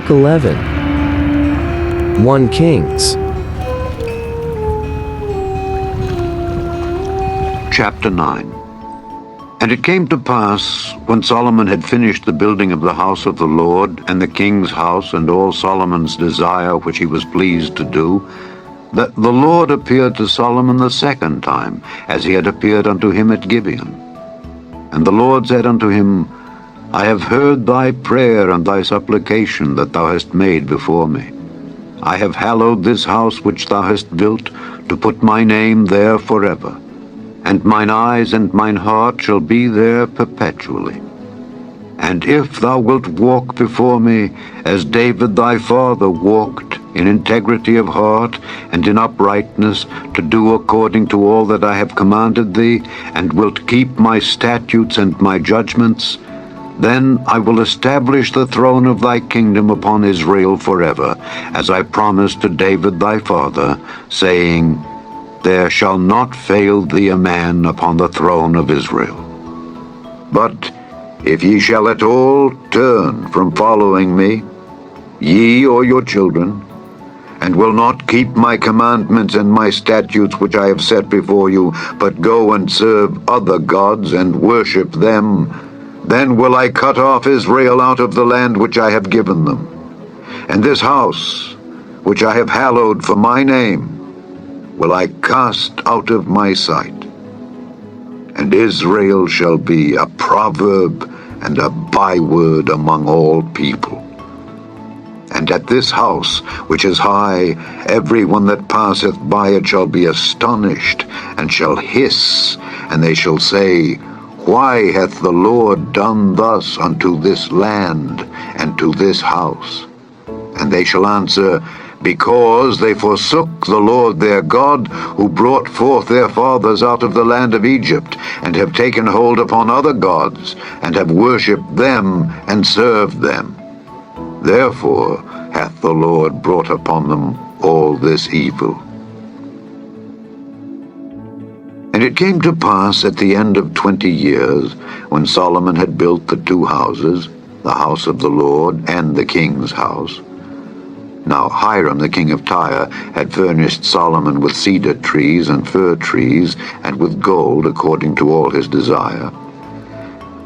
Book 11. 1 Kings. Chapter 9. And it came to pass, when Solomon had finished the building of the house of the Lord, and the king's house, and all Solomon's desire which he was pleased to do, that the Lord appeared to Solomon the second time, as he had appeared unto him at Gibeon. And the Lord said unto him, I have heard thy prayer and thy supplication that thou hast made before me. I have hallowed this house which thou hast built, to put my name there forever. And mine eyes and mine heart shall be there perpetually. And if thou wilt walk before me, as David thy father walked, in integrity of heart and in uprightness, to do according to all that I have commanded thee, and wilt keep my statutes and my judgments, then I will establish the throne of thy kingdom upon Israel forever, as I promised to David thy father, saying, There shall not fail thee a man upon the throne of Israel. But if ye shall at all turn from following me, ye or your children, and will not keep my commandments and my statutes which I have set before you, but go and serve other gods and worship them, then will I cut off Israel out of the land which I have given them. And this house, which I have hallowed for my name, will I cast out of my sight. And Israel shall be a proverb and a byword among all people. And at this house, which is high, every one that passeth by it shall be astonished, and shall hiss, and they shall say, Why hath the Lord done thus unto this land, and to this house? And they shall answer, Because they forsook the Lord their God, who brought forth their fathers out of the land of Egypt, and have taken hold upon other gods, and have worshipped them, and served them. Therefore hath the Lord brought upon them all this evil. And it came to pass at the end of 20 years, when Solomon had built the two houses, the house of the Lord and the king's house. Now Hiram the king of Tyre had furnished Solomon with cedar trees and fir trees, and with gold according to all his desire.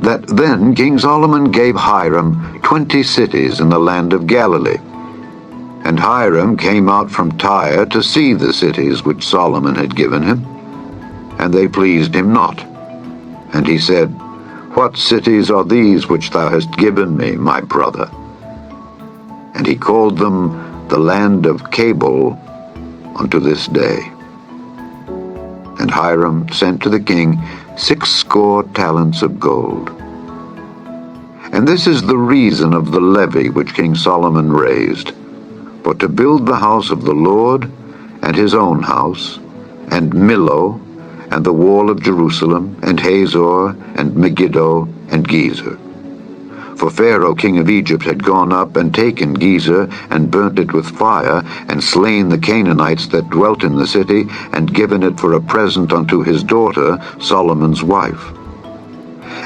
That then King Solomon gave Hiram 20 cities in the land of Galilee. And Hiram came out from Tyre to see the cities which Solomon had given him, and they pleased him not. And he said, What cities are these which thou hast given me, my brother? And he called them the land of Cabul unto this day. And Hiram sent to the king 60 talents of gold. And this is the reason of the levy which King Solomon raised, for to build the house of the Lord, and his own house, and Millo, and the wall of Jerusalem, and Hazor, and Megiddo, and Gezer. For Pharaoh king of Egypt had gone up and taken Gezer, and burnt it with fire, and slain the Canaanites that dwelt in the city, and given it for a present unto his daughter, Solomon's wife.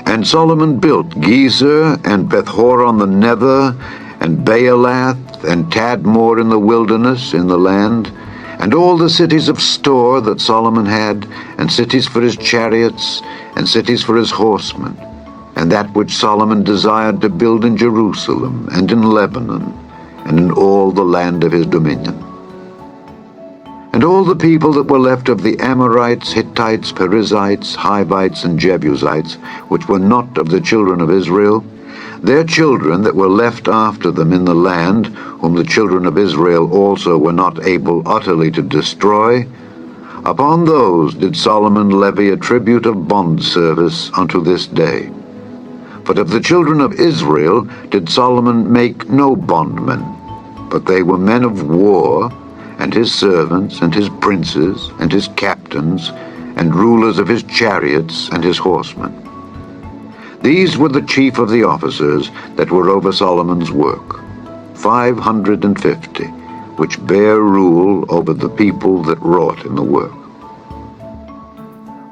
And Solomon built Gezer, and Bethhoron the Nether, and Baalath, and Tadmor in the wilderness, in the land, and all the cities of store that Solomon had, and cities for his chariots, and cities for his horsemen, and that which Solomon desired to build in Jerusalem, and in Lebanon, and in all the land of his dominion. And all the people that were left of the Amorites, Hittites, Perizzites, Hivites, and Jebusites, which were not of the children of Israel, their children that were left after them in the land, whom the children of Israel also were not able utterly to destroy, upon those did Solomon levy a tribute of bond service unto this day. But of the children of Israel did Solomon make no bondmen, but they were men of war, and his servants, and his princes, and his captains, and rulers of his chariots, and his horsemen. These were the chief of the officers that were over Solomon's work, 550, which bare rule over the people that wrought in the work.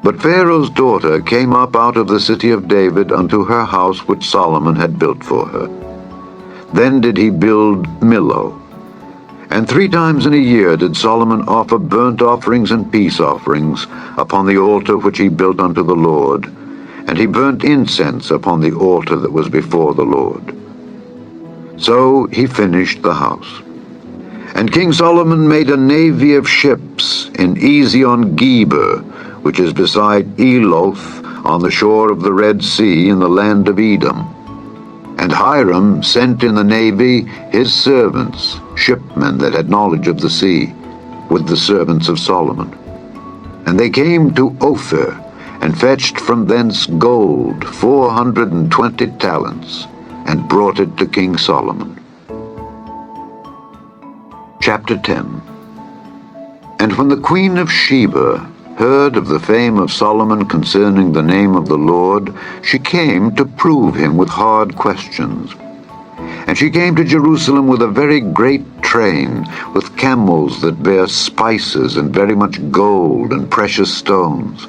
But Pharaoh's daughter came up out of the city of David unto her house which Solomon had built for her. Then did he build Millo. And 3 times in a year did Solomon offer burnt offerings and peace offerings upon the altar which he built unto the Lord, and he burnt incense upon the altar that was before the Lord. So he finished the house. And King Solomon made a navy of ships in Ezion-Geber, which is beside Eloth, on the shore of the Red Sea in the land of Edom. And Hiram sent in the navy his servants, shipmen that had knowledge of the sea, with the servants of Solomon. And they came to Ophir, and fetched from thence gold 420 talents, and brought it to King Solomon. Chapter 10. And when the queen of Sheba heard of the fame of Solomon concerning the name of the Lord, she came to prove him with hard questions. And she came to Jerusalem with a very great train, with camels that bear spices, and very much gold and precious stones.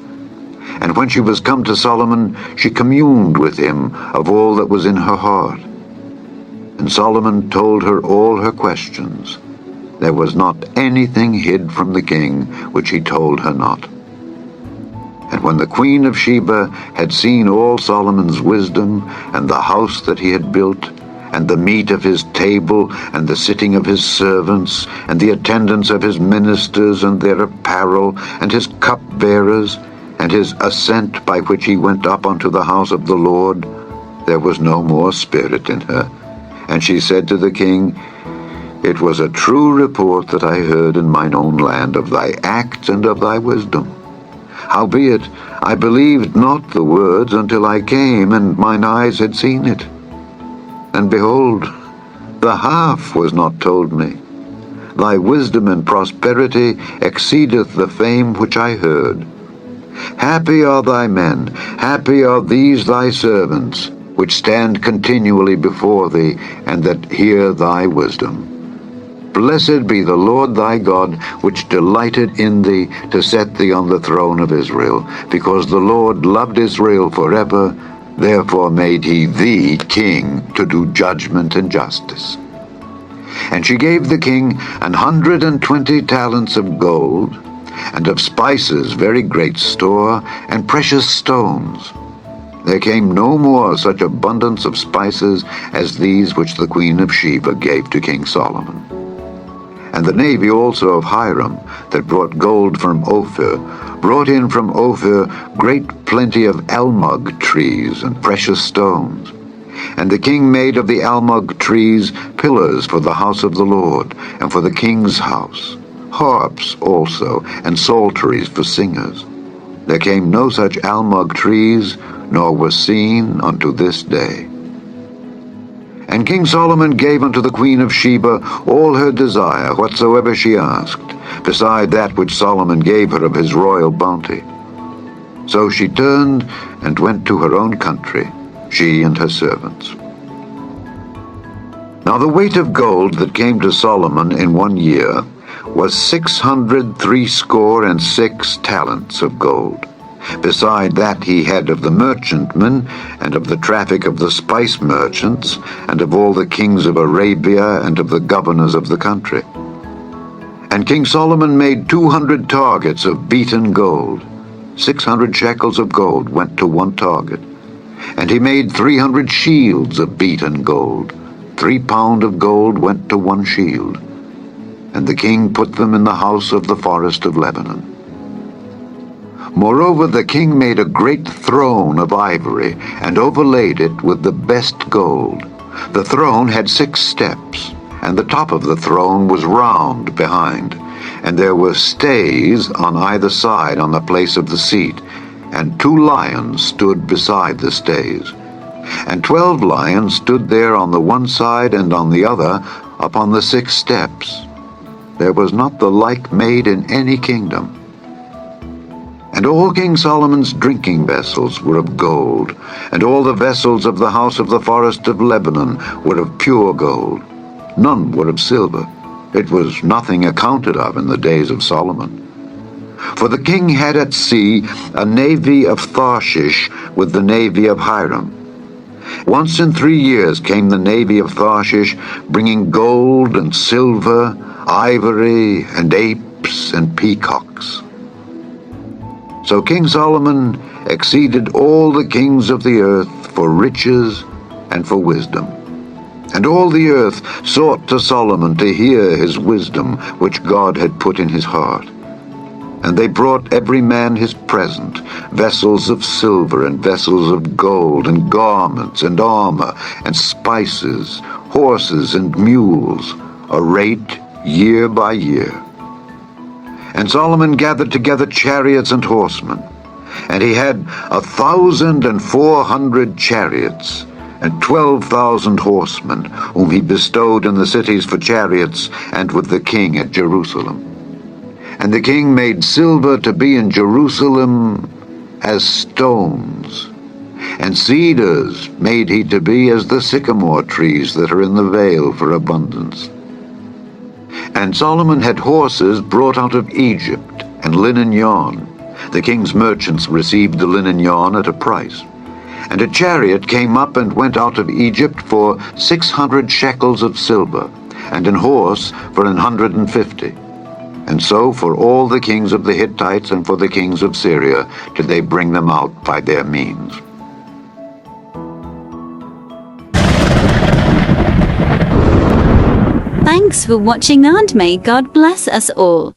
And when she was come to Solomon, she communed with him of all that was in her heart. And Solomon told her all her questions. There was not anything hid from the king which he told her not. And when the queen of Sheba had seen all Solomon's wisdom, and the house that he had built, and the meat of his table, and the sitting of his servants, and the attendance of his ministers, and their apparel, and his cupbearers, and his ascent by which he went up unto the house of the Lord, there was no more spirit in her. And she said to the king, It was a true report that I heard in mine own land of thy acts and of thy wisdom. Howbeit, I believed not the words until I came, and mine eyes had seen it. And behold, the half was not told me. Thy wisdom and prosperity exceedeth the fame which I heard. Happy are thy men, happy are these thy servants, which stand continually before thee, and that hear thy wisdom. Blessed be the Lord thy God, which delighted in thee to set thee on the throne of Israel, because the Lord loved Israel forever, therefore made he thee king to do judgment and justice. And she gave the king 120 talents of gold, and of spices very great store, and precious stones. There came no more such abundance of spices as these which the queen of Sheba gave to King Solomon. And the navy also of Hiram, that brought gold from Ophir, brought in from Ophir great plenty of almug trees and precious stones. And the king made of the almug trees pillars for the house of the Lord, and for the king's house, harps also, and psalteries for singers. There came no such almug trees, nor was seen unto this day. And King Solomon gave unto the queen of Sheba all her desire, whatsoever she asked, beside that which Solomon gave her of his royal bounty. So she turned and went to her own country, she and her servants. Now the weight of gold that came to Solomon in 1 year was 666 talents of gold. Beside that he had of the merchantmen, and of the traffic of the spice merchants, and of all the kings of Arabia, and of the governors of the country. And King Solomon made 200 targets of beaten gold. 600 shekels of gold went to one target. And he made 300 shields of beaten gold. 3 pound of gold went to one shield. And the king put them in the house of the forest of Lebanon. Moreover, the king made a great throne of ivory, and overlaid it with the best gold. The throne had 6 steps, and the top of the throne was round behind, and there were stays on either side on the place of the seat, and 2 lions stood beside the stays. And 12 lions stood there on the one side and on the other upon the 6 steps. There was not the like made in any kingdom. And all King Solomon's drinking vessels were of gold, and all the vessels of the house of the forest of Lebanon were of pure gold. None were of silver. It was nothing accounted of in the days of Solomon. For the king had at sea a navy of Tarshish with the navy of Hiram. Once in 3 years came the navy of Tarshish, bringing gold and silver, ivory and apes and peacocks. So King Solomon exceeded all the kings of the earth for riches and for wisdom. And all the earth sought to Solomon to hear his wisdom, which God had put in his heart. And they brought every man his present, vessels of silver and vessels of gold, and garments and armor, and spices, horses and mules, a rate year by year. And Solomon gathered together chariots and horsemen, and he had 1,400 chariots, and 12,000 horsemen, whom he bestowed in the cities for chariots, and with the king at Jerusalem. And the king made silver to be in Jerusalem as stones, and cedars made he to be as the sycamore trees that are in the vale for abundance. And Solomon had horses brought out of Egypt, and linen yarn. The king's merchants received the linen yarn at a price. And a chariot came up and went out of Egypt for 600 shekels of silver, and an horse for 150. And so for all the kings of the Hittites and for the kings of Syria did they bring them out by their means. Thanks for watching, and may God bless us all.